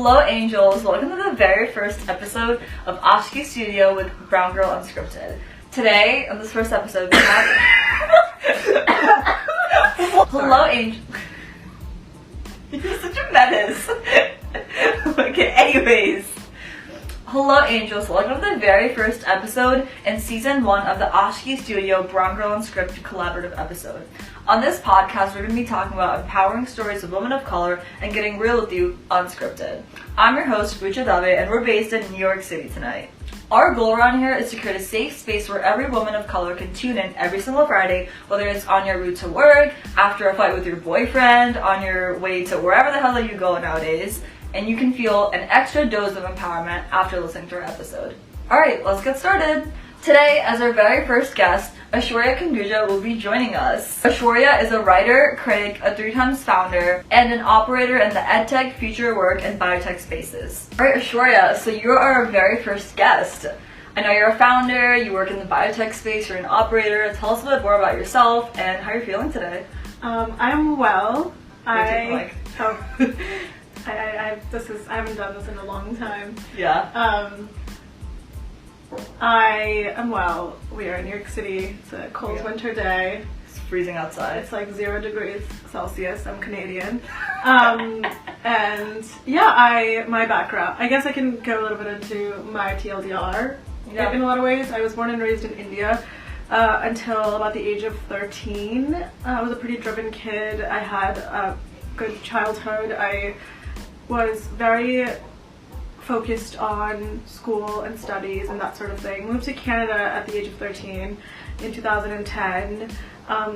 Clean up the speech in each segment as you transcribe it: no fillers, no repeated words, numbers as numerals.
Hello angels, welcome to the very first episode of Ashki Studio with Brown Girl Unscripted. Today, on this first episode, we have... Hello angels... You're such a menace. Okay, anyways. Hello angels, welcome to the very first episode in season 1 of the Ashki Studio Brown Girl Unscripted collaborative episode. On this podcast, we're going to be talking about empowering stories of women of color and getting real with you unscripted. I'm your host, Khanduja, and we're based in New York City tonight. Our goal around here is to create a safe space where every woman of color can tune in every single Friday, whether it's on your route to work, after a fight with your boyfriend, on your way to wherever the hell you go nowadays, and you can feel an extra dose of empowerment after listening to our episode. Alright, let's get started. Today, as our very first guest, Aishwarya Khanduja will be joining us. Aishwarya is a writer, critic, a 3-time founder, and an operator in the EdTech, future work, and biotech spaces. Alright, Aishwarya, so you are our very first guest. I know you're a founder, you work in the biotech space, you're an operator. Tell us a bit more about yourself and how you're feeling today. I'm well. I haven't done this in a long time. Yeah. I am well. We are in New York City. It's a cold winter day. It's freezing outside. It's like 0 degrees Celsius. I'm Canadian. And yeah, my background. I guess I can go a little bit into my TLDR. Yeah. In a lot of ways. I was born and raised in India until about the age of 13. I was a pretty driven kid. I had a good childhood. I was very focused on school and studies and that sort of thing. Moved to Canada at the age of 13 in 2010.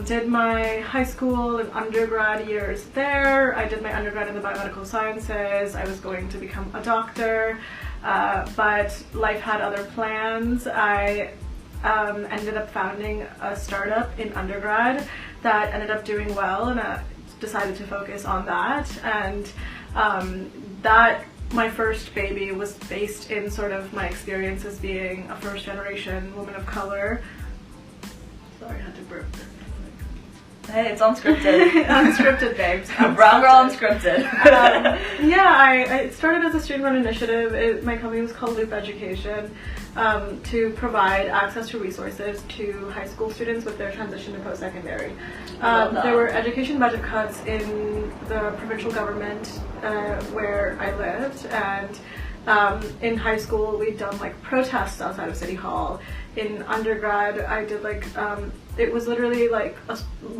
Did my high school and undergrad years there. I did my undergrad in the biomedical sciences. I was going to become a doctor, but life had other plans. I ended up founding a startup in undergrad that ended up doing well, and I decided to focus on that. And my first baby was based in sort of my experience as being a first generation woman of color. Sorry, I had to burp. Hey, it's unscripted. Unscripted, babes. Brown Girl Unscripted. Yeah, I started as a student-run initiative. My company was called Loop Education, to provide access to resources to high school students with their transition to post-secondary. There were education budget cuts in the provincial government where I lived, and in high school we'd done like protests outside of City Hall. In undergrad I did it was literally like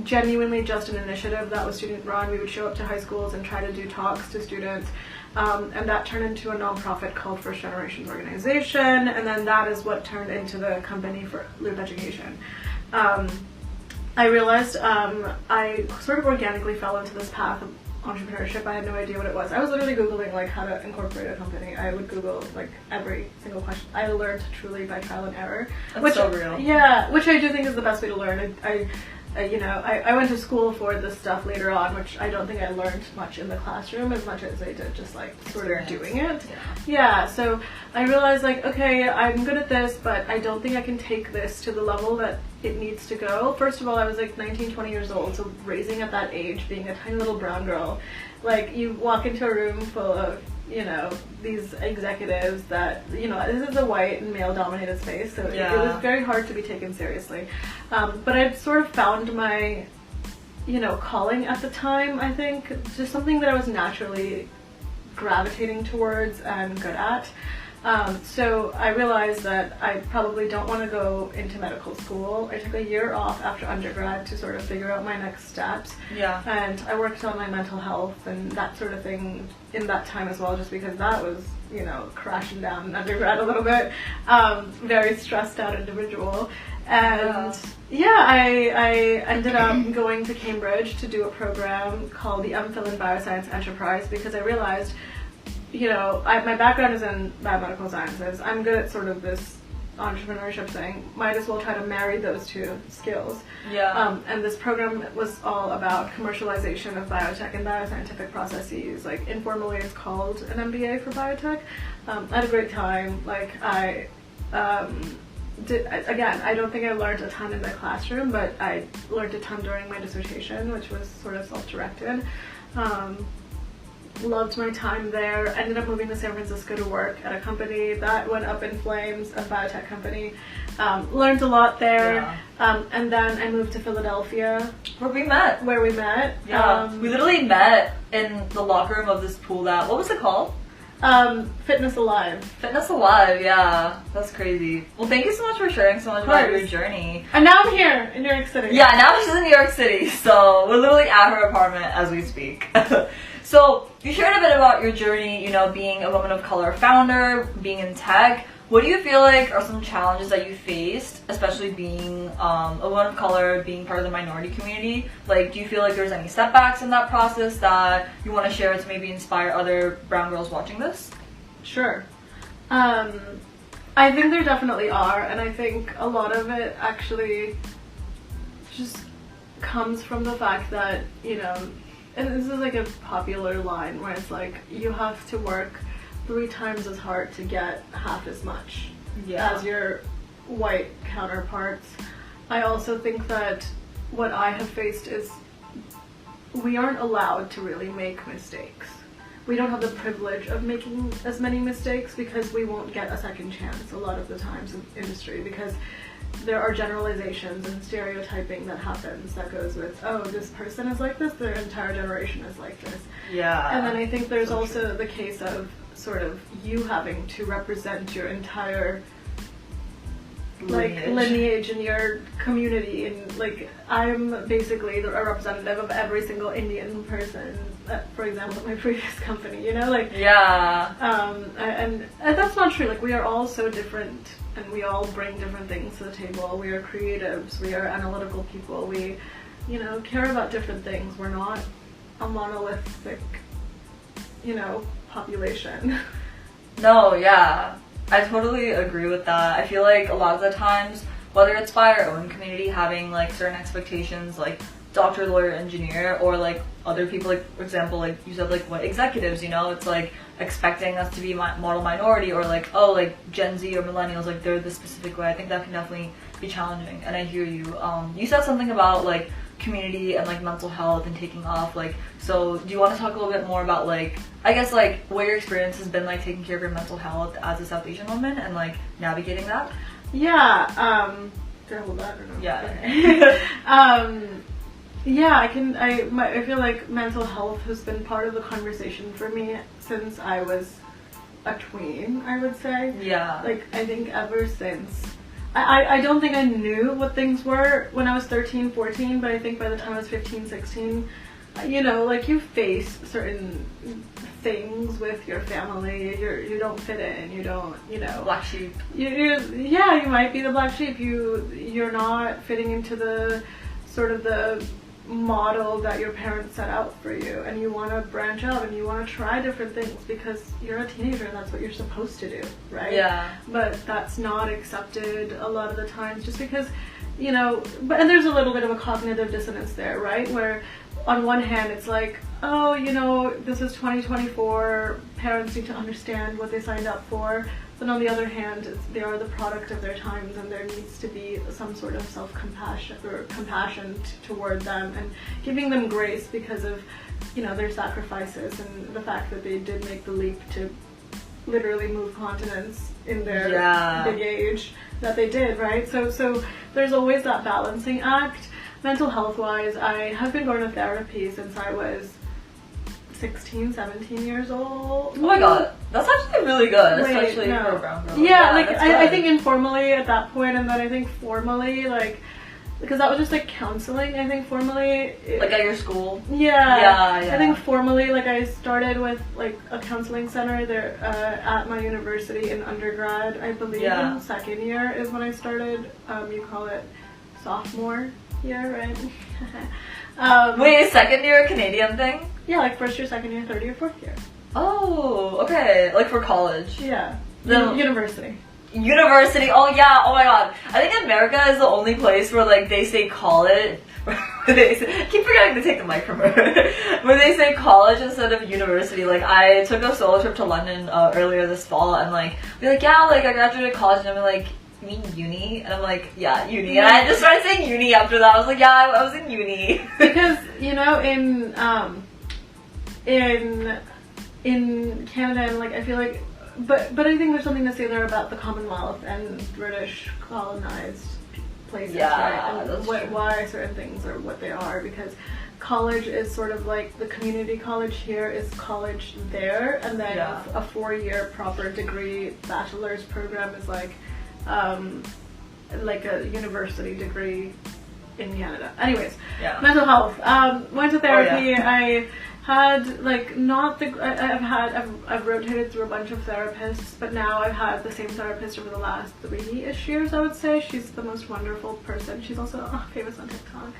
genuinely just an initiative that was student run. We would show up to high schools and try to do talks to students, and that turned into a nonprofit called First Generations Organization, and then that is what turned into the company for Loop Education. I realized I sort of organically fell into this path of entrepreneurship. I had no idea what it was. I was literally Googling like how to incorporate a company. I would Google like every single question. I learned truly by trial and error. That's so real. Yeah, which I do think is the best way to learn. I went to school for this stuff later on, which I don't think I learned much in the classroom as much as I did just like sort of doing it. Yeah, so I realized like, okay, I'm good at this, but I don't think I can take this to the level that it needs to go. First of all, I was like 19, 20 years old, so raising at that age, being a tiny little brown girl, like you walk into a room full of, these executives that, this is a white and male dominated space, so it was very hard to be taken seriously. But I'd sort of found my, calling at the time, I think, just something that I was naturally gravitating towards and good at. So I realized that I probably don't want to go into medical school. I took a year off after undergrad to sort of figure out my next steps. Yeah. And I worked on my mental health and that sort of thing in that time as well, just because that was, crashing down in undergrad a little bit. Very stressed out individual. And I ended up going to Cambridge to do a program called the MPhil in Bioscience Enterprise, because I realized my background is in biomedical sciences. I'm good at sort of this entrepreneurship thing. Might as well try to marry those two skills. Yeah. And this program was all about commercialization of biotech and bioscientific processes. Like informally, it's called an MBA for biotech. I had a great time. Like I don't think I learned a ton in the classroom, but I learned a ton during my dissertation, which was sort of self-directed. loved my time there. Ended up moving to San Francisco to work at a company that went up in flames, a biotech company. Learned a lot there. And then I moved to Philadelphia. Where we met. Where we met. Yeah. We literally met in the locker room of this pool that, what was it called? Fitness Alive. Fitness Alive, yeah. That's crazy. Well, thank you so much for sharing so much about your journey. And now I'm here in New York City. Yeah, now she's in New York City, so we're literally at her apartment as we speak. So, you shared a bit about your journey, you know, being a woman of color founder, being in tech. What do you feel like are some challenges that you faced, especially being a woman of color, being part of the minority community? Like, do you feel like there's any setbacks in that process that you want to share to maybe inspire other brown girls watching this? Sure. I think there definitely are, and I think a lot of it actually just comes from the fact that, you know, and this is like a popular line where it's like, you have to work 3 times as hard to get half as much as your white counterparts. I also think that what I have faced is we aren't allowed to really make mistakes. We don't have the privilege of making as many mistakes because we won't get a second chance a lot of the times in the industry, because there are generalizations and stereotyping that happens that goes with, oh, this person is like this, their entire generation is like this. Yeah. And then I think there's also the case of sort of you having to represent your entire lineage in your community, and like I'm basically a representative of every single Indian person, for example, my previous company, you know, like and that's not true. Like, we are all so different and we all bring different things to the table. We are creatives, we are analytical people, we, you know, care about different things. We're not a monolithic, you know, population. No, yeah. I totally agree with that. I feel like a lot of the times, whether it's by our own community having like certain expectations, like doctor, lawyer, engineer, or like other people, like for example, like you said, like what executives, you know, it's like expecting us to be model minority, or like, oh, like Gen Z or millennials, like they're this specific way. I think that can definitely be challenging, and I hear you. You said something about like community and like mental health and taking off, like, so do you want to talk a little bit more about like, I guess like what your experience has been like taking care of your mental health as a South Asian woman and like navigating that? Yeah, did I hold that or no? Yeah. Yeah, I feel like mental health has been part of the conversation for me since I was a tween, I would say. Yeah. Like, I think ever since. I don't think I knew what things were when I was 13, 14, but I think by the time I was 15, 16, you know, like you face certain things with your family. You don't fit in. You don't, you know. Black sheep. Yeah, you might be the black sheep. You're not fitting into the sort of the model that your parents set out for you, and you want to branch out and you want to try different things because you're a teenager and that's what you're supposed to do, right? Yeah. But that's not accepted a lot of the times, just because, you know, and there's a little bit of a cognitive dissonance there, right? Where on one hand it's like, oh, you know, this is 2024, parents need to understand what they signed up for. Then on the other hand, they are the product of their times, and there needs to be some sort of self-compassion or compassion toward them, and giving them grace because of, you know, their sacrifices and the fact that they did make the leap to literally move continents in their big age that they did, right? So there's always that balancing act. Mental health wise, I have been going to therapy since I was 16, 17 years old. Oh my god, that's actually really good, especially for a brown girl. Yeah, like I think informally at that point, and then I think formally, like, because that was just like counseling, I think formally. Like at your school? Yeah. I think formally, like I started with like a counseling center there at my university in undergrad, I believe. In second year is when I started. You call it sophomore year, right? Wait, second year a Canadian thing? Yeah, like first year, second year, third year, fourth year. Oh, okay. Like for college. Yeah. University. University. Oh yeah. Oh my god. I think America is the only place where like they say college. I keep forgetting to take the mic from her. Where they say college instead of university. Like I took a solo trip to London earlier this fall, and like they're like, yeah, like I graduated college, and I'm like, you mean uni? And I'm like, yeah, uni. And I just started saying uni after that. I was like, yeah, I was in uni. Because, you know, in in Canada, and like I feel like, but I think there's something to say there about the Commonwealth and British colonized places, right? And why certain things are what they are, because college is sort of like the community college here is college there, and then a 4-year proper degree bachelor's program is like a university degree in Canada. Anyways, mental health. Went to therapy. I had like I've rotated through a bunch of therapists, but now I've had the same therapist over the last 3-ish years, I would say. She's the most wonderful person. She's also famous on TikTok.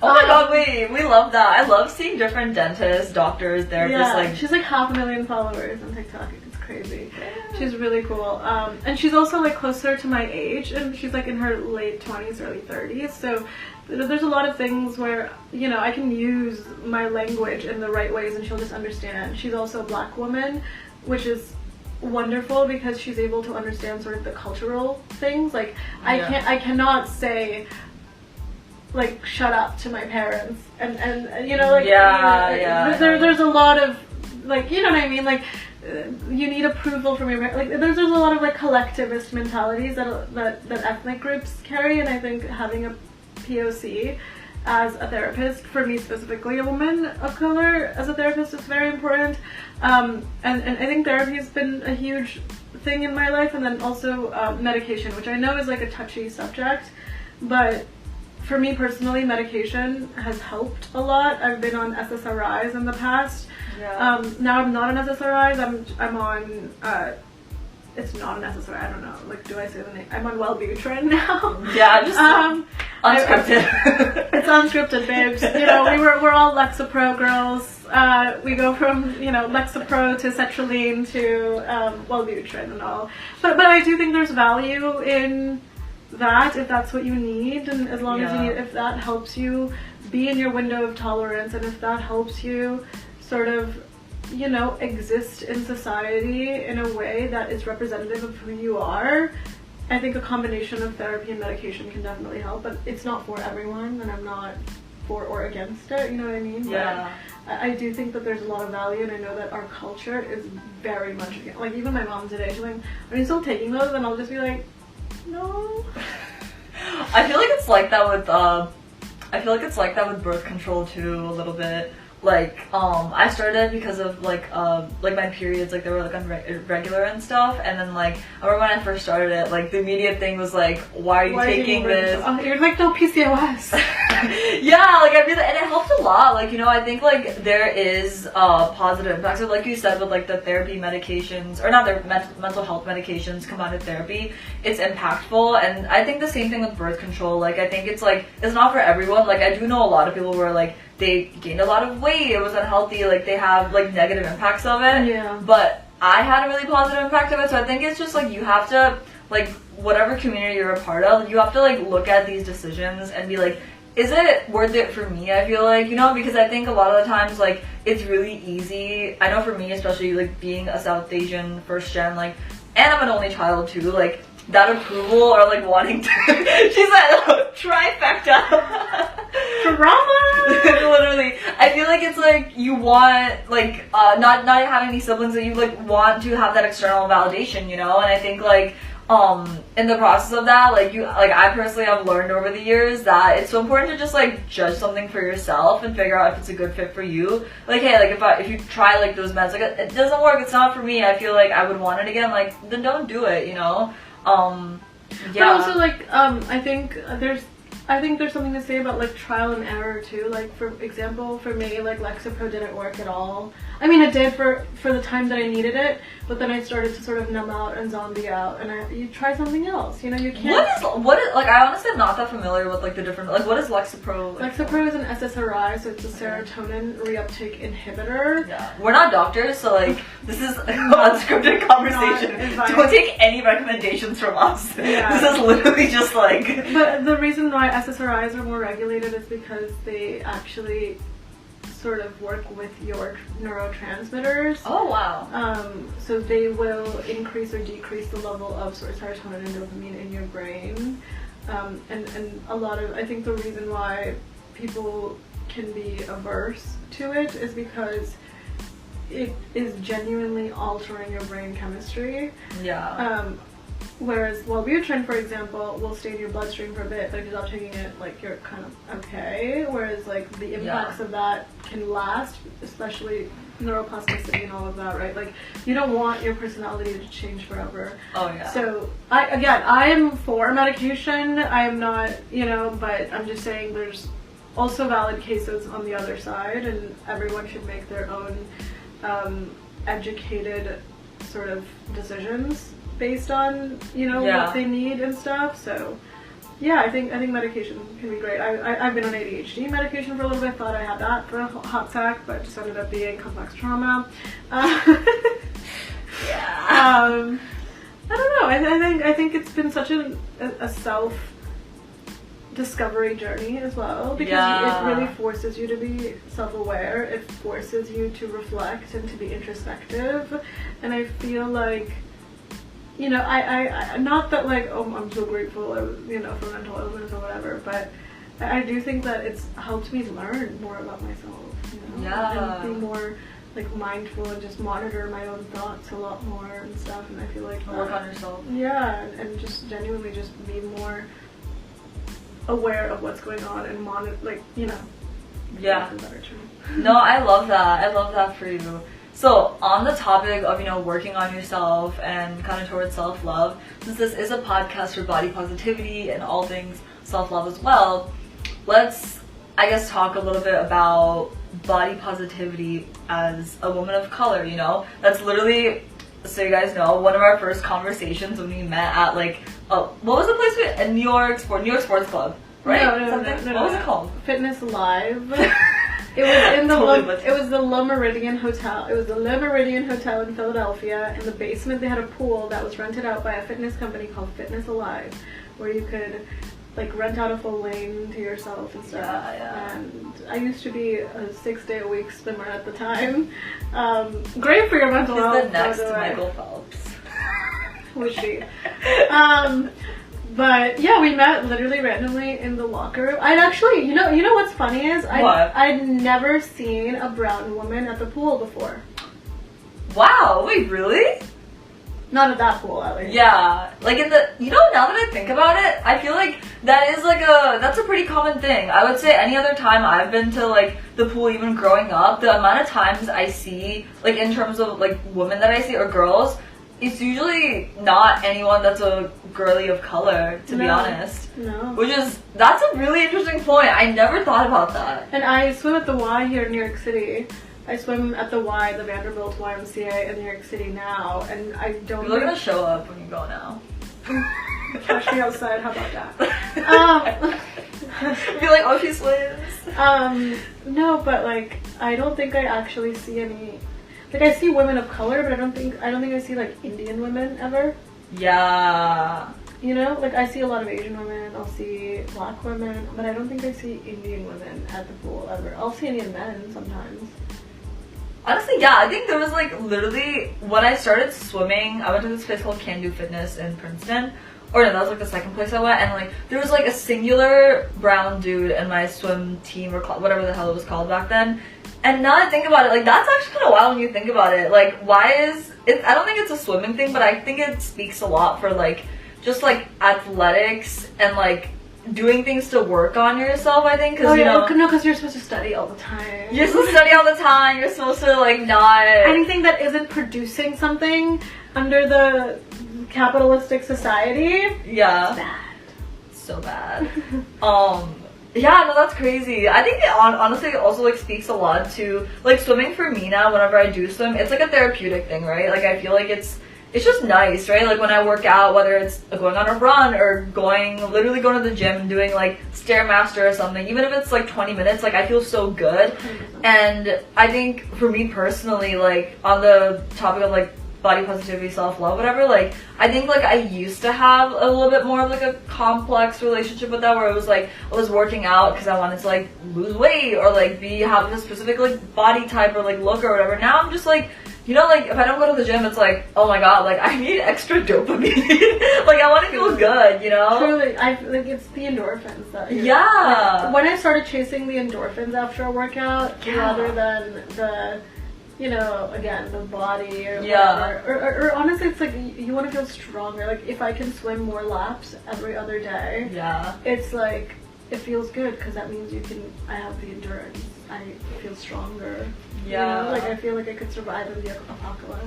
Oh my god, we love that. I love seeing different dentists, doctors, therapists. Like she's like 500,000 followers on TikTok. It's crazy. She's really cool. And she's also like closer to my age, and she's like in her late 20s, early 30s. So there's a lot of things where, you know, I can use my language in the right ways and she'll just understand. She's also a Black woman, which is wonderful because she's able to understand sort of the cultural things. Like I cannot say like shut up to my parents and you know, like there's a lot of like, you know what I mean, like you need approval from your parents. Like there's a lot of like collectivist mentalities that ethnic groups carry, and I think having a POC as a therapist, for me specifically a woman of color as a therapist, is very important. And I think therapy has been a huge thing in my life, and then also medication, which I know is like a touchy subject, but for me personally medication has helped a lot. I've been on SSRIs in the past. Now I'm not on SSRIs. I'm on it's not an SSRI, I don't know, like, do I say the name? I'm on Wellbutrin now. Yeah, just unscripted. It's unscripted, babes. You know, we're all Lexapro girls. We go from, you know, Lexapro to Sertraline to Wellbutrin and all. But I do think there's value in that if that's what you need, and as long as you need, if that helps you be in your window of tolerance, and if that helps you sort of, you know, exist in society in a way that is representative of who you are, I think a combination of therapy and medication can definitely help. But it's not for everyone, and I'm not for or against it, you know what I mean? Yeah. But I do think that there's a lot of value, and I know that our culture is very much against, like even my mom today, she's like, are you still taking those? And I'll just be like, no. I feel like it's like that with birth control too, a little bit. Like I started because of like my periods, like they were like irregular and stuff, and then like I remember when I first started it, like the immediate thing was like, why are you taking this? You're like, no, PCOS. Yeah, like I really, and it helped a lot. Like, you know, I think like there is positive impacts. So like you said, with like the therapy medications, or not their mental health medications combined with therapy, it's impactful. And I think the same thing with birth control. Like I think it's like, it's not for everyone. Like I do know a lot of people where like they gained a lot of weight, it was unhealthy, like they have like negative impacts of it. Yeah. But I had a really positive impact of it, so I think it's just like you have to, like whatever community you're a part of, you have to like look at these decisions and be like, is it worth it for me? I feel like, you know, because I think a lot of the times like it's really easy. I know for me, especially like being a South Asian first gen, like, and I'm an only child too, like that approval or like wanting to she's like trifecta drama. Literally, I feel like it's like you want like not having these siblings, that you like want to have that external validation, you know. And I think like in the process of that, like I personally have learned over the years that it's so important to just like judge something for yourself and figure out if it's a good fit for you. Like, hey, like if you try like those meds, like it doesn't work, it's not for me, I feel like I would want it again, like then don't do it, you know. But also like I think there's something to say about like trial and error too. Like for example, for me, like Lexapro didn't work at all. I mean, it did for the time that I needed it, but then I started to sort of numb out and zombie out, and you try something else. You know, you can't. What is like? I honestly am not that familiar with like the different, like what is Lexapro? Like, Lexapro is an SSRI, so it's a serotonin reuptake inhibitor. Yeah, we're not doctors, so like this is an unscripted conversation. Don't take any recommendations from us. Yeah. This is literally just like. But the reason why SSRIs are more regulated is because they actually sort of work with your neurotransmitters. Oh wow. So they will increase or decrease the level of sort of serotonin and dopamine in your brain. And a lot of, I think the reason why people can be averse to it is because it is genuinely altering your brain chemistry. Yeah. Whereas Wellbutrin, for example, will stay in your bloodstream for a bit, but if you stop taking it, like, you're kind of okay. Whereas, like, the impacts of that can last, especially neuroplasticity and all of that, right? Like, you don't want your personality to change forever. Oh, yeah. So, I am for medication. I am not, but I'm just saying there's also valid cases on the other side, and everyone should make their own educated sort of decisions based on what they need and stuff. So yeah, I think medication can be great. I've been on ADHD medication for a little bit. Thought I had that for a hot sec, but it just ended up being complex trauma. Yeah. I don't know. I think it's been such a self discovery journey as well, because it really forces you to be self-aware. It forces you to reflect and to be introspective, and I feel like I not that like, oh, I'm so grateful, for mental illness or whatever, but I do think that it's helped me learn more about myself, and be more like mindful and just monitor my own thoughts a lot more and stuff. And I feel like work on yourself. Yeah, and just genuinely just be more aware of what's going on and monitor, like, Yeah. No, I love that. I love that for you. So, on the topic of, working on yourself and kind of towards self-love, since this is a podcast for body positivity and all things self-love as well, let's, I guess, talk a little bit about body positivity as a woman of color, That's literally, so you guys know, one of our first conversations when we met at, like, what was the place New York Sports Club, right? No, what was it called? Fitness Live. It was in the it was the Le Meridien Hotel. It was the Le Meridien Hotel in Philadelphia. In the basement, they had a pool that was rented out by a fitness company called Fitness Alive, where you could like rent out a full lane to yourself and stuff. Yeah. And I used to be a 6-day-a-week swimmer at the time. Great for your mental health. He's the next Michael Phelps. Was she? But yeah, we met literally randomly in the locker room. I'd actually, you know what's funny is I'd never seen a brown woman at the pool before. Wow, wait, really? Not at that pool, at least. Yeah, like in the, now that I think about it, I feel like that's a pretty common thing. I would say any other time I've been to like the pool, even growing up, the amount of times I see, like in terms of like women that I see or girls, it's usually not anyone that's a girly of color, to be honest. No. That's a really interesting point. I never thought about that. And I swim at the Y here in New York City. I swim at the Y, the Vanderbilt YMCA in New York City now, and I don't... You're gonna show up when you go now. Catch me outside, how about that? Be like, oh, she swims. No, but like, I don't think I actually see any... Like, I see women of color, but I don't think I see like Indian women ever. Yeah. Like I see a lot of Asian women, I'll see black women, but I don't think I see Indian women at the pool ever. I'll see Indian men sometimes. Honestly, yeah, I think there was like literally, when I started swimming, I went to this place called Can Do Fitness in Princeton. Or no, that was like the second place I went, and like there was like a singular brown dude in my swim team or whatever the hell it was called back then. And now I think about it, like that's actually kind of wild when you think about it. Like, why is it? I don't think it's a swimming thing, but I think it speaks a lot for like just like athletics and like doing things to work on yourself. I think because because you're supposed to study all the time. You're supposed to study all the time. You're supposed to like not anything that isn't producing something under the capitalistic society. Yeah, bad. So bad. Yeah, no, that's crazy. I think it honestly also like speaks a lot to like swimming for me now. Whenever I do swim, it's like a therapeutic thing, right? Like I feel like it's just nice, right? Like when I work out, whether it's going on a run or literally going to the gym and doing like Stairmaster or something, even if it's like 20 minutes, like I feel so good. And I think for me personally, like on the topic of like body positivity, self-love, whatever, like I think like I used to have a little bit more of like a complex relationship with that, where it was like I was working out because I wanted to like lose weight or like have a specific like body type or like look or whatever. Now I'm just like, like if I don't go to the gym, it's like, oh my god, like I need extra dopamine. Like I want to feel good, Truly, like it's the endorphins that. Yeah. Like, when I started chasing the endorphins after a workout, rather than the you know, again, the body or Yeah. whatever. Or honestly, it's like you want to feel stronger. Like if I can swim more laps every other day, Yeah. it's like it feels good because that means I have the endurance. I feel stronger. Yeah. You know? Like I feel like I could survive in the apocalypse.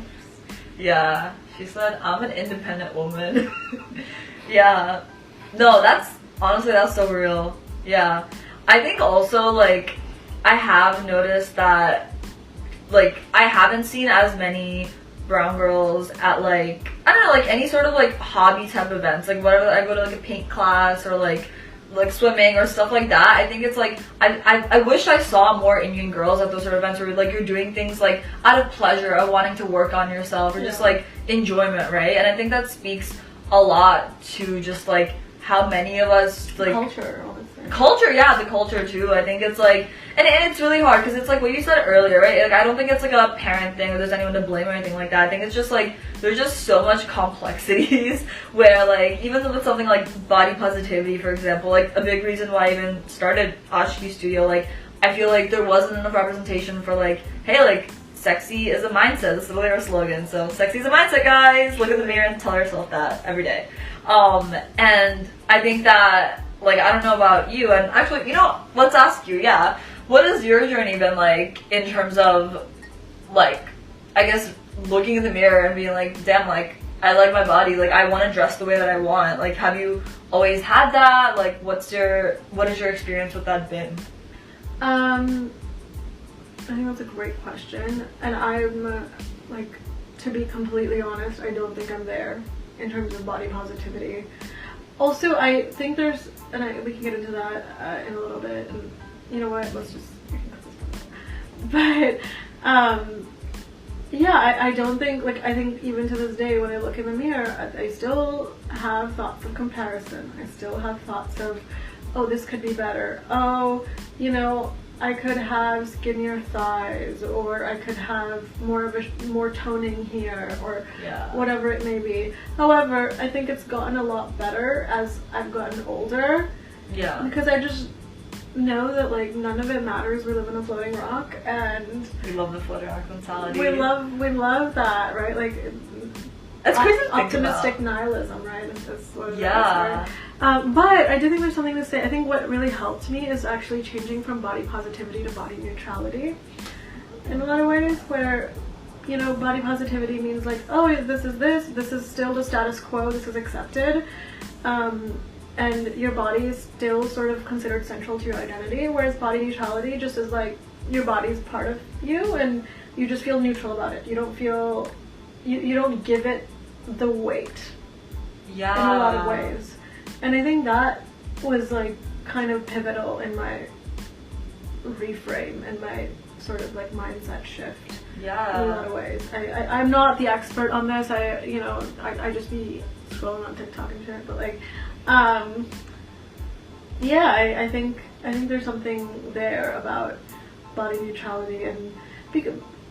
Yeah. She said, I'm an independent woman. Yeah. No, that's so real. Yeah. I think also, like, I have noticed that, like, I haven't seen as many brown girls at, like, I don't know, like, any sort of, like, hobby type events. Like, whether I go to, like, a paint class or, like swimming or stuff like that. I think it's like I wish I saw more Indian girls at those sort of events where like you're doing things like out of pleasure of wanting to work on yourself or just like enjoyment, right? And I think that speaks a lot to just like how many of us like culture, yeah, the culture too. I think it's like, and it's really hard because it's like what you said earlier, right? Like I don't think it's like a parent thing or there's anyone to blame or anything like that. I think it's just like there's just so much complexities where like even with something like body positivity, for example, like a big reason why I even started Ashki Studio, like I feel like there wasn't enough representation for like, hey, like sexy is a mindset. This is literally our slogan. So sexy is a mindset, guys. Look in the mirror and tell yourself that every day. And I think that, like, I don't know about you, and actually, you know, let's ask you, yeah, what has your journey been like in terms of, like, I guess looking in the mirror and being like, damn, like, I like my body, like, I want to dress the way that I want. Like, have you always had that? Like, what is your experience with that been? I think that's a great question, and I'm, like, to be completely honest, I don't think I'm there in terms of body positivity. Also, I think there's, and we can get into that in a little bit, and you know what, let's just, but, yeah, I don't think, like, I think even to this day when I look in the mirror, I still have thoughts of comparison. I still have thoughts of, oh, this could be better. Oh, you know, I could have skinnier thighs, or I could have more toning here, or whatever it may be. However, I think it's gotten a lot better as I've gotten older. Yeah. Because I just know that like none of it matters. We live in a floating rock, and we love the floating rock mentality. We love that, right? Like it's crazy to think optimistic about. Nihilism, right? That's what it is, yeah. Right? But I do think there's something to say. I think what really helped me is actually changing from body positivity to body neutrality in a lot of ways, where, you know, body positivity means like, oh, this is still the status quo, this is accepted, and your body is still sort of considered central to your identity, whereas body neutrality just is like your body's part of you and you just feel neutral about it. You don't feel, you don't give it the weight in a lot of ways. And I think that was like kind of pivotal in my reframe and my sort of like mindset shift. Yeah. In a lot of ways. I'm not the expert on this. I just be scrolling on TikTok and shit, but like, yeah, I think there's something there about body neutrality and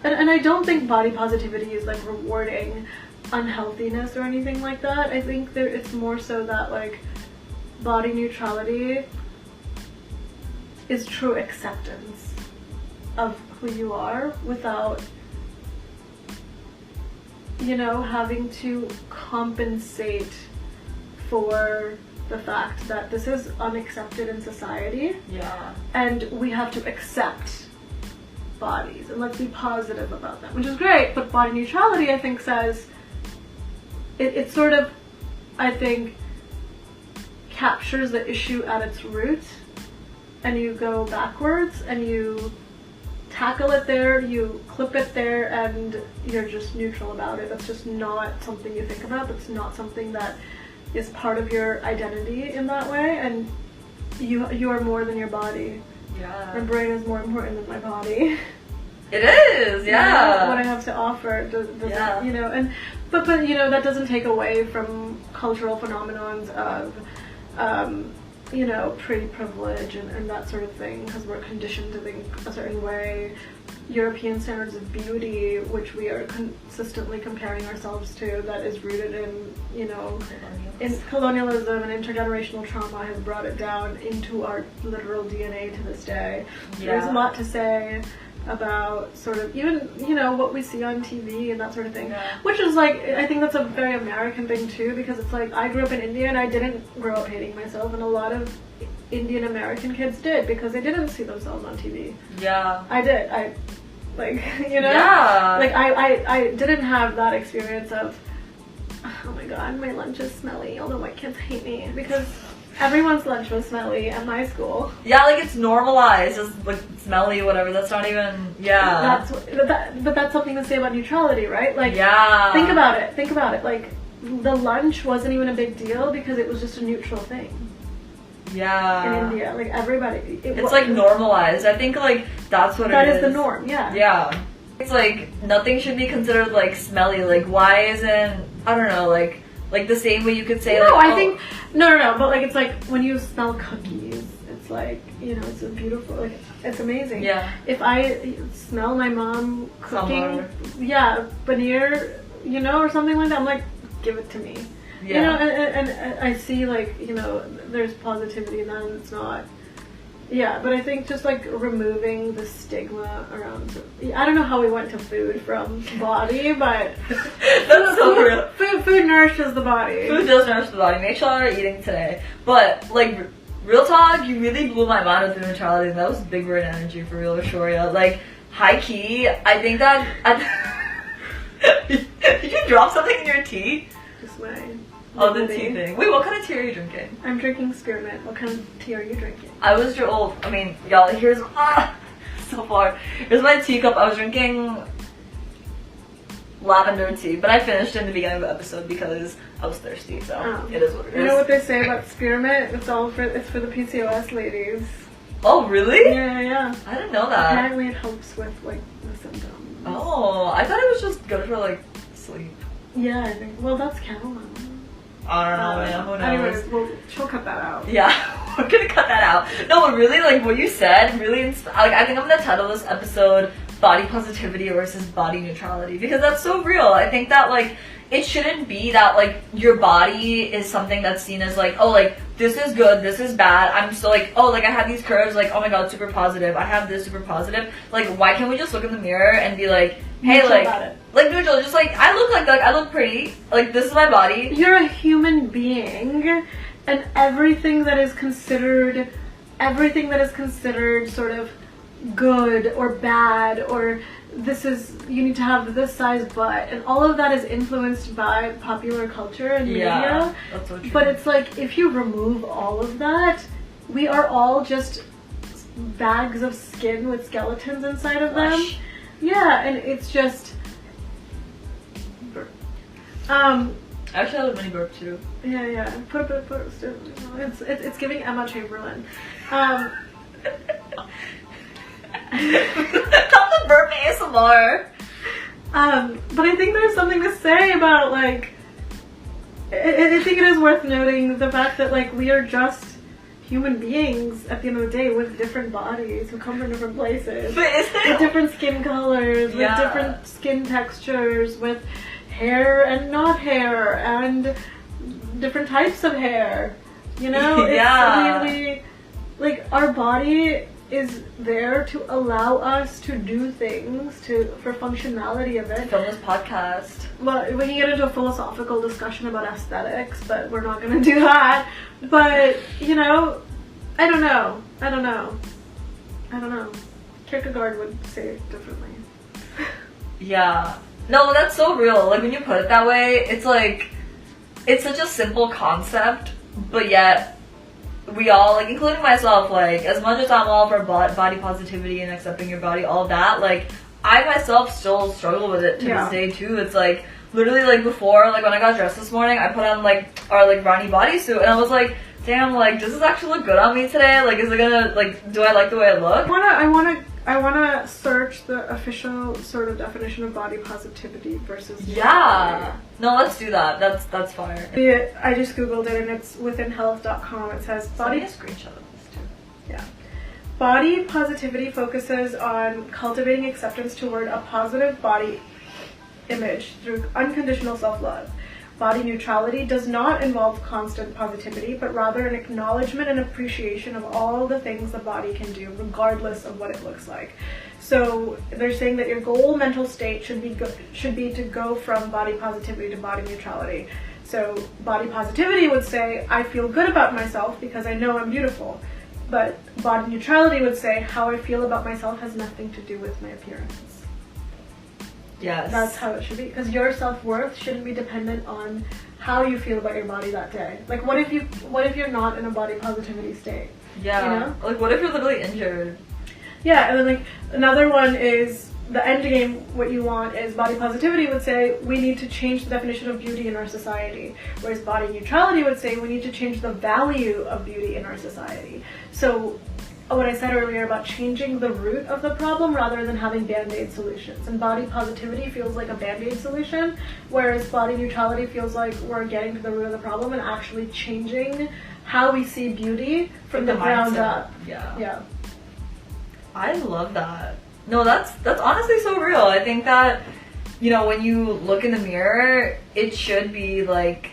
I don't think body positivity is like rewarding unhealthiness or anything like that. I think it's more so that like body neutrality is true acceptance of who you are without, you know, having to compensate for the fact that this is unaccepted in society. Yeah. And we have to accept bodies and let's be positive about them, which is great, but body neutrality I think says it sort of, I think, captures the issue at its root, and you go backwards and you tackle it there, you clip it there, and you're just neutral about it. That's just not something you think about. That's not something that is part of your identity in that way, and you are more than your body. Yeah. My brain is more important than my body. It is, yeah. You know, what I have to offer does you know, and but you know, that doesn't take away from cultural phenomenons of you know, pretty privilege and that sort of thing, because we're conditioned to think a certain way. European standards of beauty, which we are consistently comparing ourselves to, that is rooted in, you know, in colonialism and intergenerational trauma, has brought it down into our literal DNA to this day. Yeah. There's a lot to say about sort of even, you know, what we see on TV and that sort of thing. Yeah. Which is like, I think that's a very American thing too, because it's like, I grew up in India and I didn't grow up hating myself, and a lot of Indian American kids did, because they didn't see themselves on TV. Yeah. I did. I, like, you know? Yeah. Like, I didn't have that experience of, oh my god, my lunch is smelly, all the white kids hate me, because everyone's lunch was smelly at my school. Yeah, like it's normalized as like smelly, whatever. That's not even, yeah. But that's something to say about neutrality, right? Like, yeah. Think about it. Like, the lunch wasn't even a big deal because it was just a neutral thing. Yeah. In India, like everybody. It's like normalized. I think like that's what that it is. That is the norm. Yeah. Yeah. It's like nothing should be considered like smelly. Like why isn't, I don't know, like the same way you could say no, like I think no, but like it's like when you smell cookies, it's like, you know, it's a beautiful, like it's amazing. Yeah. If I smell my mom cooking, Somewhere. paneer, you know, or something like that, I'm like, give it to me. Yeah. You know, and I see like, you know, there's positivity in that, and it's not. Yeah, but I think just like removing the stigma around. I don't know how we went to food from body, but that's so real. Food nourishes the body. Food does nourish the body. Make sure you're eating today. But like real talk, you really blew my mind with the neutrality. That was big word energy for real, Aishwarya. Like high key, I think that. Did you drop something in your tea? Just my. Oh, the tea thing. Wait, what kind of tea are you drinking? I'm drinking spearmint. What kind of tea are you drinking? Y'all, here's, so far. Here's my teacup. I was drinking lavender tea, but I finished in the beginning of the episode because I was thirsty, so it is what it is. You know what they say about spearmint? It's for the PCOS ladies. Oh, really? Yeah. I didn't know that. Apparently it helps with, like, the symptoms. Oh, I thought it was just good for, like, sleep. Yeah, I think, well, that's chamomile. I don't know, man. Who knows? Anyways, she'll cut that out. Yeah, we're gonna cut that out. No, but really, like, what you said really like, I think I'm gonna title this episode Body Positivity versus Body Neutrality, because that's so real. I think that, like, it shouldn't be that, like, your body is something that's seen as, like, oh, like, this is good, this is bad. I'm still, like, oh, like, I have these curves, like, oh my god, super positive. I have this, super positive. Like, why can't we just look in the mirror and be like, hey, like neutral, just, like, I look like I look pretty. Like, this is my body. You're a human being, and everything that is considered sort of good or bad, or you need to have this size butt, and all of that is influenced by popular culture and media. That's so true. But it's like, if you remove all of that, we are all just bags of skin with skeletons inside of them. Yeah, and it's just actually, I have a mini burp too. Yeah. Put it's giving Emma Chamberlain. Not the burp ASMR. But I think there's something to say about, like, I think it is worth noting the fact that, like, we are just human beings at the end of the day with different bodies who come from different places, with different skin colors, with different skin textures, with hair and not hair, and different types of hair. You know, it's really, like, our body is there to allow us to do things for functionality of it. From this podcast. Well, we can get into a philosophical discussion about aesthetics, but we're not going to do that. But, you know, I don't know. Kierkegaard would say it differently. Yeah. No, that's so real. Like, when you put it that way, it's like, it's such a simple concept, but yet we all, like, including myself, like, as much as I'm all for body positivity and accepting your body, all that, like, I myself still struggle with it to this day too. It's like, literally, like, before, like, when I got dressed this morning, I put on, like, our, like, Rani bodysuit, and I was like, damn, like, does this actually look good on me today? Like, is it gonna, like, do I like the way I look? I wanna search the official sort of definition of body positivity versus No, let's do that. That's fire. I just googled it, and it's withinhealth.com. It says body. A screenshot of this too. Yeah. Body positivity focuses on cultivating acceptance toward a positive body image through unconditional self-love, body neutrality does not involve constant positivity, but rather an acknowledgement and appreciation of all the things the body can do, regardless of what it looks like. So they're saying that your goal mental state should be to go from body positivity to body neutrality. So body positivity would say, I feel good about myself because I know I'm beautiful. But body neutrality would say, how I feel about myself has nothing to do with my appearance. Yes. That's how it should be. Because your self-worth shouldn't be dependent on how you feel about your body that day. Like, what if you're not in a body positivity state? Yeah. You know? Like, what if you're literally injured? Yeah, and then like another one is the end game. What you want is body positivity would say we need to change the definition of beauty in our society, whereas body neutrality would say we need to change the value of beauty in our society. So what I said earlier about changing the root of the problem rather than having band-aid solutions. And body positivity feels like a band-aid solution, whereas body neutrality feels like we're getting to the root of the problem and actually changing how we see beauty from the ground up. Yeah. Yeah. I love that. No, that's honestly so real. I think that, you know, when you look in the mirror, it should be like,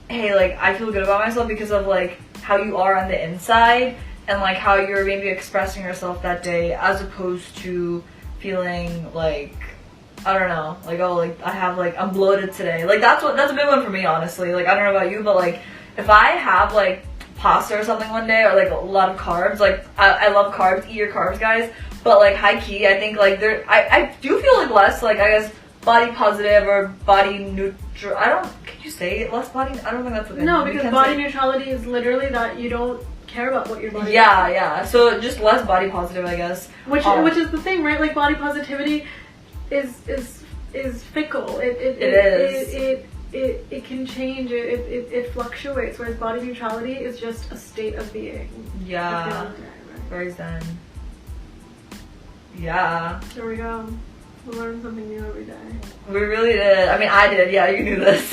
hey, like, I feel good about myself because of like how you are on the inside and like how you're maybe expressing yourself that day, as opposed to feeling like, I don't know, like, oh, like I'm bloated today. Like that's a big one for me, honestly. Like, I don't know about you, but like if I have like pasta or something one day, or like a lot of carbs, like I love carbs, eat your carbs, guys, but like high key I think like I do feel like less, like, I guess, body positive or body neutral. Can you say less body? I don't think that's what No, because body neutrality is literally that you don't care about what your body yeah, so just less body positive, I guess, which is the thing, right? Like, body positivity is fickle. It can change, it fluctuates, whereas body neutrality is just a state of being. Yeah. Very zen. Yeah. There we go. We learn something new every day. We really did. I mean, I did. Yeah, you knew this.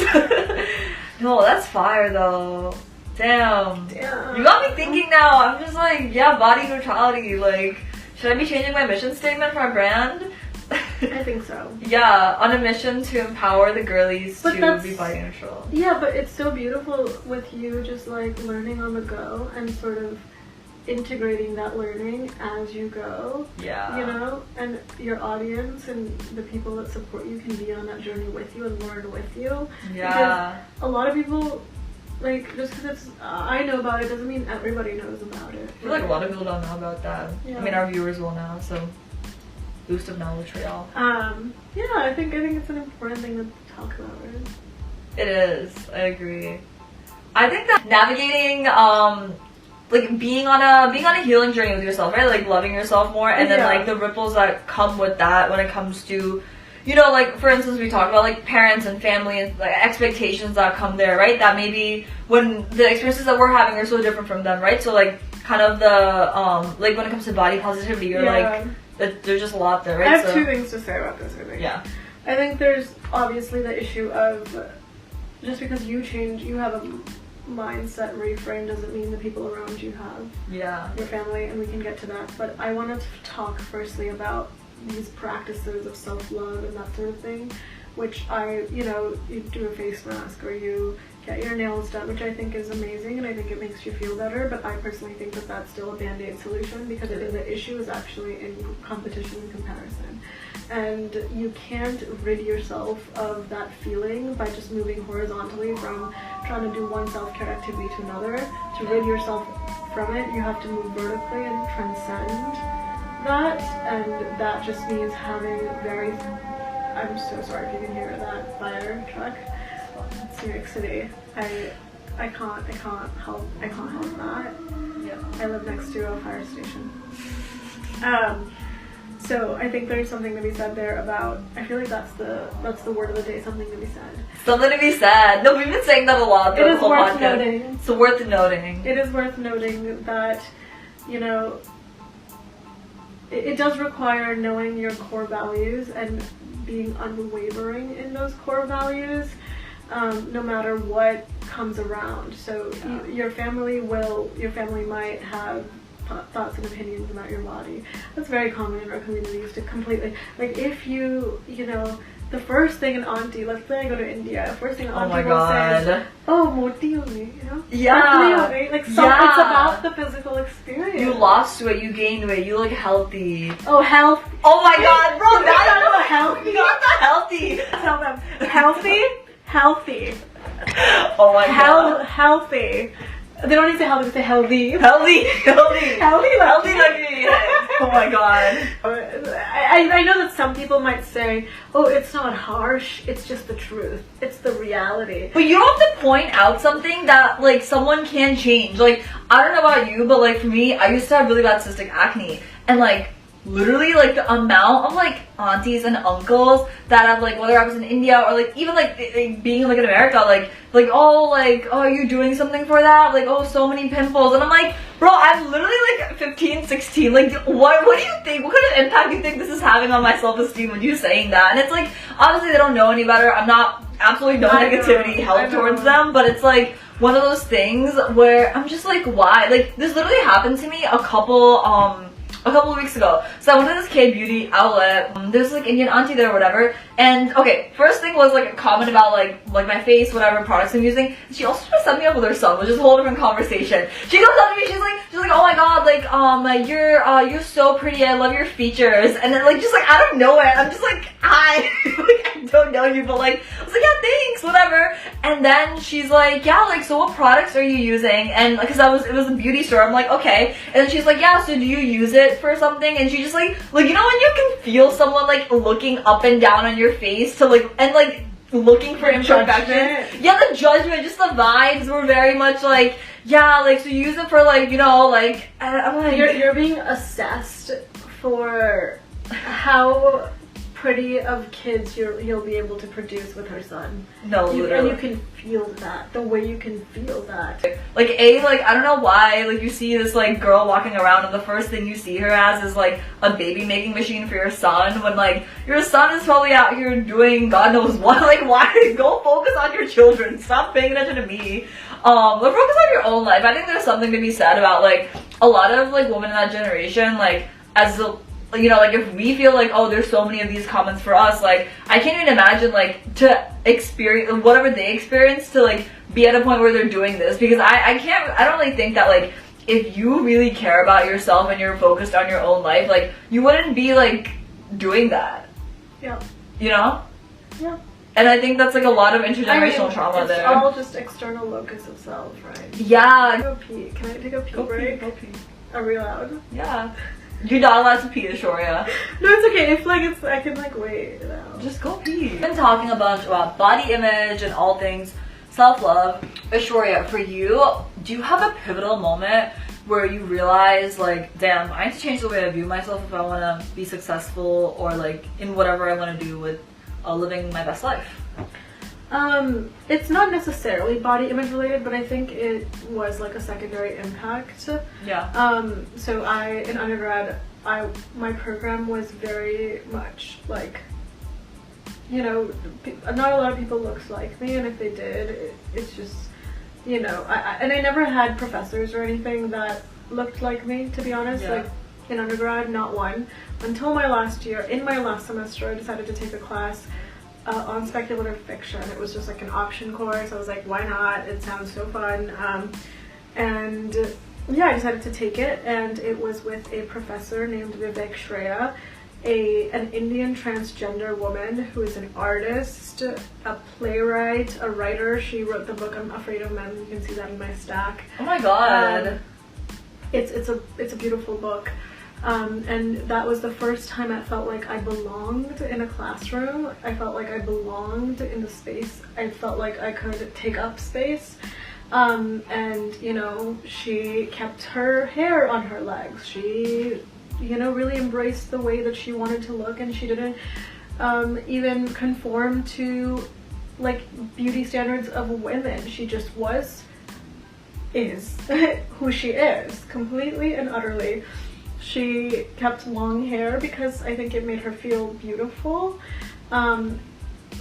No, that's fire though. Damn. You got me thinking now. I'm just like, yeah, body neutrality. Like, should I be changing my mission statement for my brand? I think so. Yeah, on a mission to empower the girlies to be body neutral. Yeah, but it's so beautiful with you just like learning on the go and sort of integrating that learning as you go. Yeah. You know, and your audience and the people that support you can be on that journey with you and learn with you. Yeah. Because a lot of people, like, just because it's I know about it doesn't mean everybody knows about it. I feel like a lot of people don't know about that. Yeah. I mean, our viewers will now, so boost of knowledge for y'all. Yeah, I think it's an important thing to talk about, right? It is. I agree. I think that navigating like being on a healing journey with yourself, right? Like loving yourself more, and then like the ripples that come with that when it comes to, you know, like for instance we talked about like parents and family and like expectations that come there, right? That maybe when the experiences that we're having are so different from them, right? So like kind of the like when it comes to body positivity, you're like there's just a lot there, right? I have two things to say about this, I think. Yeah. I think there's obviously the issue of just because you change, you have a mindset reframe doesn't mean the people around you have. Yeah. Your family, and we can get to that. But I want to talk firstly about these practices of self-love and that sort of thing, which you do a face mask or you get your nails done, which I think is amazing and I think it makes you feel better, but I personally think that that's still a band-aid solution because I think the issue is actually in competition and comparison. And you can't rid yourself of that feeling by just moving horizontally from trying to do one self-care activity to another. To rid yourself from it, you have to move vertically and transcend that, and that just means having I'm so sorry if you can hear that fire truck. It's New York City. I can't help that. Yeah. I live next to a fire station. So I think there's something to be said there about, I feel like that's the word of the day, something to be said. Something to be said. No, we've been saying that a lot throughout the whole podcast. Noting. It's worth noting. It is worth noting that, you know, it does require knowing your core values and being unwavering in those core values, no matter what comes around. So your family might have thoughts and opinions about your body. That's very common in our communities to completely, like, if you the first thing an auntie, let's say I go to India, first thing an Oh my auntie will say is, god. oh, moti ho gayi, you know? Yeah. Patli ho gayi. Like, so Yeah. it's about the physical experience. You lost weight, you gained weight, you look healthy. Oh, health. Oh my god, bro, Not that's healthy. not that healthy. Tell them. Healthy? Healthy. Oh my god. Healthy. They don't even say healthy, they say healthy. Healthy. Healthy Lucky. Oh my god. I know that some people might say, oh, it's not harsh, it's just the truth. It's the reality. But you don't have to point out something that like someone can change. Like, I don't know about you, but like for me, I used to have really bad cystic acne. And like literally like the amount of like aunties and uncles that have like, whether I was in India or like even like being like in America, like oh you're doing something for that, like oh so many pimples, and I'm like, bro, I'm literally like 15, 16, like what do you think, what kind of impact do you think this is having on my self-esteem with you saying that? And it's like, obviously they don't know any better, I'm not, absolutely no negativity held towards them, but it's like one of those things where I'm just like, why? Like this literally happened to me a couple of weeks ago. So I went to this K-beauty outlet. There's like Indian auntie there or whatever. And okay, first thing was like a comment about like my face, whatever products I'm using. She also just set me up with her son, which is a whole different conversation. She comes up to me, she's like, oh my god, like you're so pretty, I love your features. And then like just like out of nowhere, I'm just like, hi, like I don't know you, but like I was like, yeah, thanks, whatever. And then she's like, yeah, like so what products are you using? And because it was a beauty store, I'm like, okay. And then she's like, yeah, so do you use it for something? And she just like you know when you can feel someone like looking up and down on your face to like and like looking for imperfections. Yeah, the judgment, just the vibes were very much like, yeah, like so you use it for like, you know, like I'm like, you're being assessed for how pretty of kids you'll be able to produce with her son. No, literally. And you can feel that, the way you can feel that. Like like I don't know why, like you see this like girl walking around and the first thing you see her as is like a baby making machine for your son, when like your son is probably out here doing God knows what. Like why? Go focus on your children, stop paying attention to me. But focus on your own life. I think there's something to be said about like a lot of like women in that generation, like as the, you know, like if we feel like, oh, there's so many of these comments for us, like I can't even imagine like to experience whatever they experience to like be at a point where they're doing this, because I don't really think that like if you really care about yourself and you're focused on your own life, like you wouldn't be like doing that. Yeah. You know? Yeah. And I think that's like a lot of intergenerational trauma there. It's all just external locus of self, right? Yeah. Go pee. Can I take a pee break? Go pee. Are we allowed? Yeah. You're not allowed to pee, Aishwarya. No, it's okay. If like I can like wait it out. Just go pee. We've been talking a bunch about body image and all things self-love. Aishwarya, for you, do you have a pivotal moment where you realize like, damn, I need to change the way I view myself if I want to be successful or like in whatever I want to do with living my best life? It's not necessarily body image related, but I think it was like a secondary impact. Yeah. So in undergrad, my program was very much like, you know, not a lot of people looked like me, and if they did, it's just, you know, I never had professors or anything that looked like me, to be honest. Yeah. Like in undergrad, not one. Until my last year, in my last semester, I decided to take a class on speculative fiction. It was just like an option course. I was like, why not? It sounds so fun. And yeah, I decided to take it, and it was with a professor named Vivek Shreya, an Indian transgender woman who is an artist, a playwright, a writer. She wrote the book I'm Afraid of Men. You can see that in my stack. Oh my god. It's a beautiful book. And that was the first time I felt like I belonged in a classroom. I felt like I belonged in the space. I felt like I could take up space. And, you know, she kept her hair on her legs. She, you know, really embraced the way that she wanted to look, and she didn't even conform to, like, beauty standards of women. She just is who she is, completely and utterly. She kept long hair because I think it made her feel beautiful, but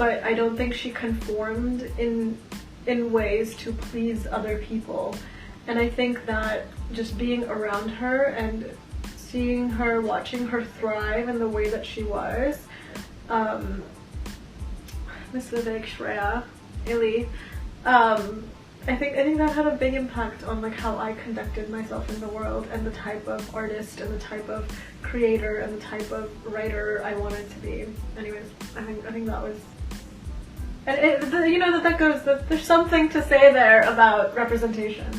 I don't think she conformed in ways to please other people. And I think that just being around her and seeing her, watching her thrive in the way that she was, Miss Aishwarya, Ili. I think that had a big impact on like how I conducted myself in the world and the type of artist and the type of creator and the type of writer I wanted to be. Anyways, I think that was. And there's something to say there about representation.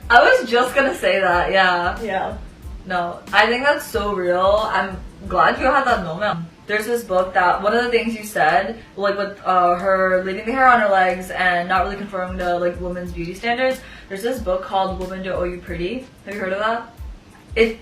I was just gonna say that, yeah. Yeah. No, I think that's so real. I'm glad you had that moment. There's this book that one of the things you said, like with her leaving the hair on her legs and not really conforming to like women's beauty standards. There's this book called Woman Don't Owe You Pretty. Have you heard of that? You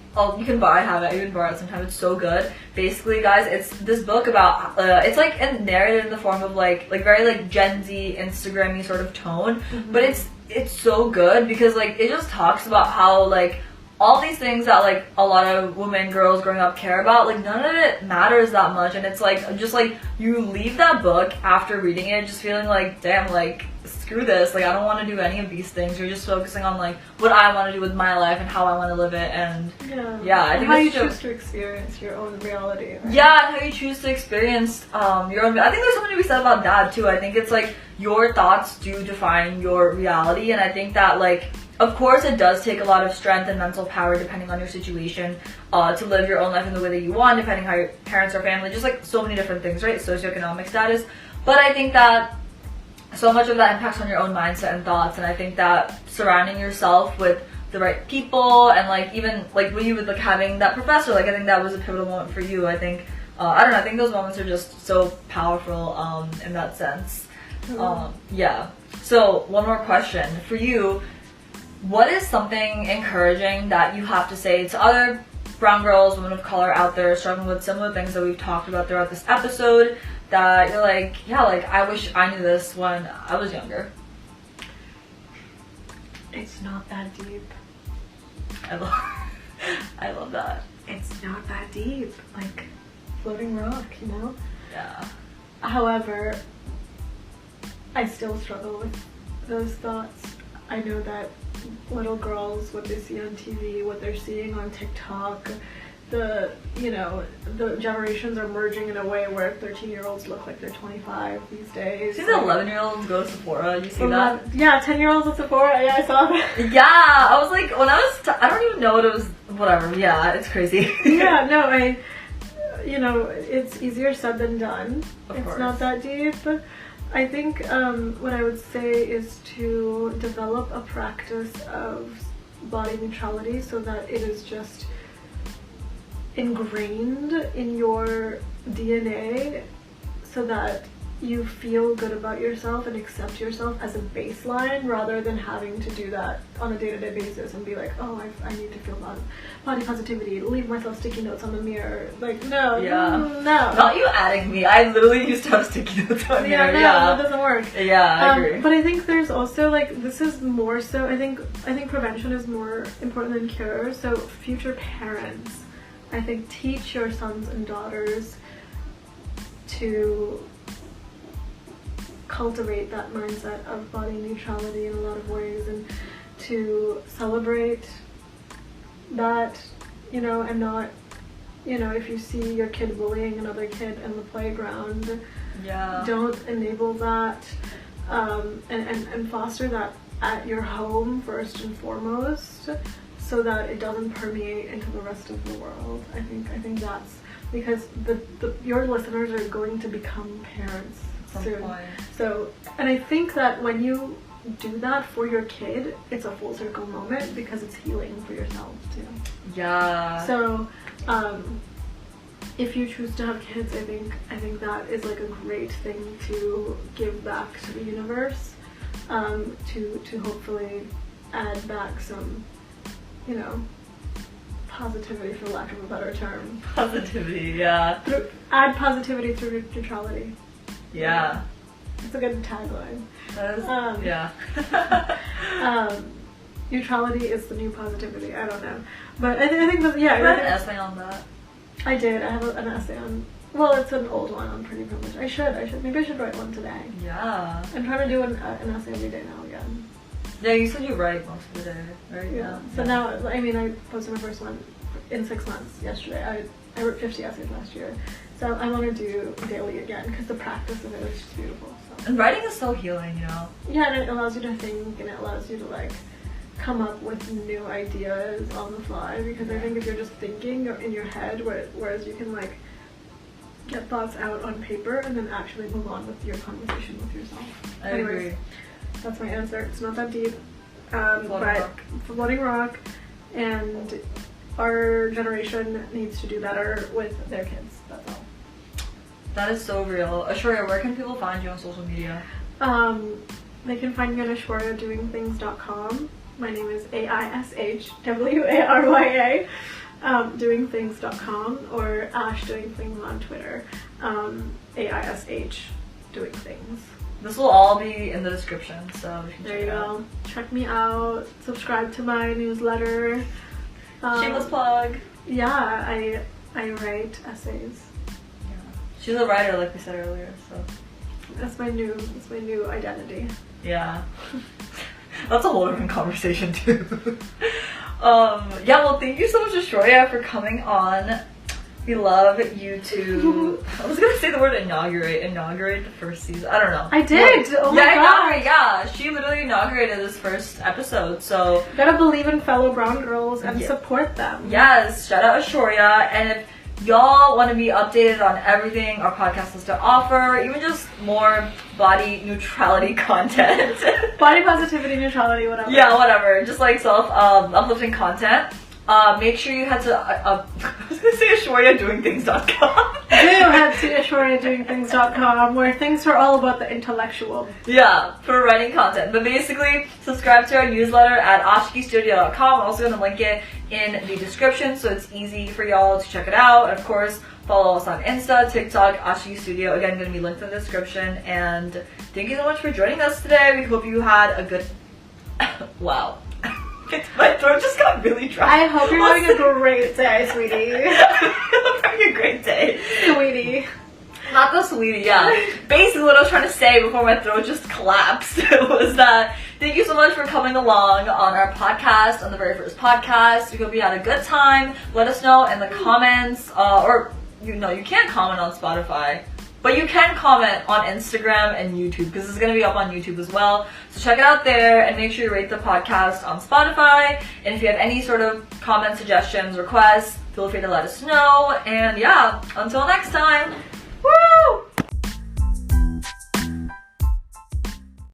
can have it. You can borrow it sometime. It's so good. Basically, guys, it's this book about it's like narrated in the form of like very like Gen Z Instagram-y sort of tone, but it's so good because like it just talks about how like all these things that like a lot of women, girls growing up care about, like none of it matters that much, and it's like just like you leave that book after reading it just feeling like, damn, like screw this, like I don't want to do any of these things. You're just focusing on like what I want to do with my life and how I want to live it, and I think how you choose to experience your own reality. Right? Yeah, and how you choose to experience your own. I think there's something to be said about that too. I think it's like your thoughts do define your reality, and I think that like of course it does take a lot of strength and mental power depending on your situation to live your own life in the way that you want, depending how your parents or family, just like so many different things, right? Socioeconomic status. But I think that so much of that impacts on your own mindset and thoughts, and I think that surrounding yourself with the right people and like even like with you with like having that professor, like I think that was a pivotal moment for you. I think I don't know, I think those moments are just so powerful in that sense. Yeah. So one more question for you. What is something encouraging that you have to say to other brown girls, women of color out there struggling with similar things that we've talked about throughout this episode, that you're like, yeah, like I wish I knew this when I was younger? It's not that deep. I love that. It's not that deep. Like floating rock, you know? Yeah. However, I still struggle with those thoughts. I know that little girls, what they see on TV, what they're seeing on TikTok, the generations are merging in a way where 13-year-olds look like they're 25 these days. See the 11-year-olds go to Sephora, you see that? Yeah, 10-year-olds at Sephora, yeah, I saw that. Yeah, I was like, when I was, I don't even know what it was, whatever, yeah, it's crazy. Yeah, no, it's easier said than done. Of it's course. not that deep. I think what I would say is to develop a practice of body neutrality so that it is just ingrained in your DNA so that you feel good about yourself and accept yourself as a baseline rather than having to do that on a day-to-day basis and be like, oh, I need to feel body positivity, leave myself sticky notes on the mirror. Like, no. Not you adding me. I literally used to have sticky notes on here. That doesn't work. Yeah, I agree. But I think there's also like, this is more so, I think prevention is more important than cure. So future parents, I think, teach your sons and daughters to cultivate that mindset of body neutrality in a lot of ways and to celebrate that, and not, if you see your kid bullying another kid in the playground, don't enable that, and foster that at your home first and foremost so that it doesn't permeate into the rest of the world. I think that's because your listeners are going to become parents soon. So, and I think that when you do that for your kid, it's a full circle moment because it's healing for yourself too. Yeah. So, if you choose to have kids, I think that is like a great thing to give back to the universe, to hopefully add back some, positivity, for lack of a better term. Positivity, yeah. Add positivity through neutrality. Yeah. It's a good tagline. That is, yeah. Neutrality is the new positivity. I don't know, but I think that, yeah. You had an essay on that. I did. I have an essay on. Well, it's an old one on pretty privilege. I should. Maybe I should write one today. Yeah. I'm trying to do an essay every day now again. Yeah, you said you write most of the day, right? Yeah. So now, I posted my first one in 6 months yesterday. I wrote 50 essays last year. So I want to do daily again because the practice of it is just beautiful. So. And writing is so healing, you know? Yeah, and it allows you to think and it allows you to like come up with new ideas on the fly, because I think if you're just thinking in your head, whereas you can like get thoughts out on paper and then actually move on with your conversation with yourself. I agree. That's my answer. It's not that deep. Floating Floating rock, and our generation needs to do better with their kids. That's all. That is so real. Aishwarya, where can people find you on social media? They can find me on aishwaryadoingthings.com. My name is AISHWARYA. Doingthings.com, or Ash Doing Things on Twitter. AISH Doing Things. This will all be in the description, so you can There check you it go. out. Check me out. Subscribe to my newsletter. Shameless plug. Yeah, I write essays. Yeah. She's a writer, like we said earlier, so. That's my new identity. Yeah. That's a whole different conversation too. Yeah, well, thank you so much, Aishwarya, for coming on. We love you to, I was gonna say the word inaugurate the first season. I don't know. I did! Oh my god! Yeah, she literally inaugurated this first episode, so. You gotta believe in fellow brown girls and Yeah. support them. Yes, shout out Aishwarya, and if y'all want to be updated on everything our podcast has to offer, even just more body neutrality content. Body positivity, neutrality, whatever. Yeah, whatever. Just like uplifting content. Make sure you head to, I was gonna say AishwaryaDoingThings.com. Do head to AishwaryaDoingThings.com, where things are all about the intellectual. Yeah, for writing content. But basically, subscribe to our newsletter at ashkistudio.com. I'm also gonna link it in the description so it's easy for y'all to check it out. And of course, follow us on Insta, TikTok, Ashki Studio. Again, gonna be linked in the description. And thank you so much for joining us today. We hope you had a good, wow. My throat just got really dry. I hope you're having a great day, sweetie. I'm having a great day. Sweetie. Not the sweetie, yeah. Basically what I was trying to say before my throat just collapsed was that thank you so much for coming along on our podcast, on the very first podcast. We hope you had a good time. Let us know in the comments, or you can't comment on Spotify, but you can comment on Instagram and YouTube, because it's going to be up on YouTube as well. So check it out there, and make sure you rate the podcast on Spotify. And if you have any sort of comment, suggestions, requests, feel free to let us know. And yeah, until next time.